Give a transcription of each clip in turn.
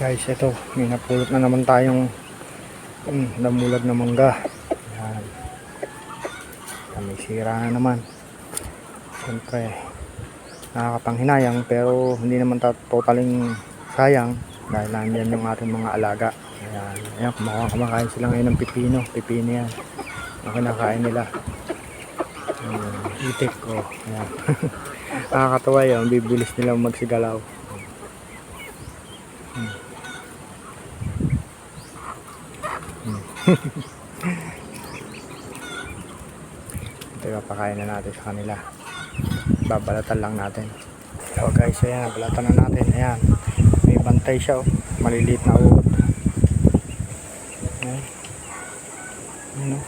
Guys, ito, may napulot na naman tayong namulag na mangga. Yan. May sira na naman. Siyempre, nakakapanghinayang pero hindi naman totaling sayang dahil nandyan yung ating mga alaga. Ayan, ayan, kumakain sila ngayon ng pipino yan ang kinakain nila. Itik ko, ayan. Nakakatawa yun, bibilis nila magsigalaw. Ito yung pakain na natin sa kanila, babalatan lang natin. So guys, ayan, balatan na natin. Ayan, may bantay siya, oh. Maliliit na uod. Ayan. Ano?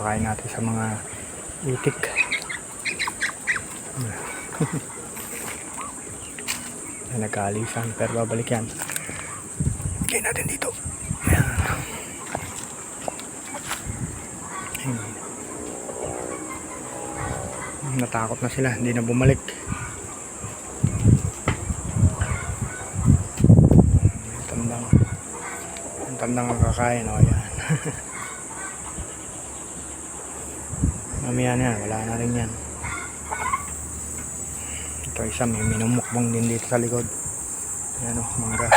Pakain natin sa mga itik. Nagkaalisan pero babalik yan. Kaya natin dito. Ayan. Natakot na sila, hindi na bumalik. Ang tandang ang kakain, o yan. Mamaya na yan, wala na rin yan. Ito isa, may minumukbang din dito sa likod. Ayan o, mangga.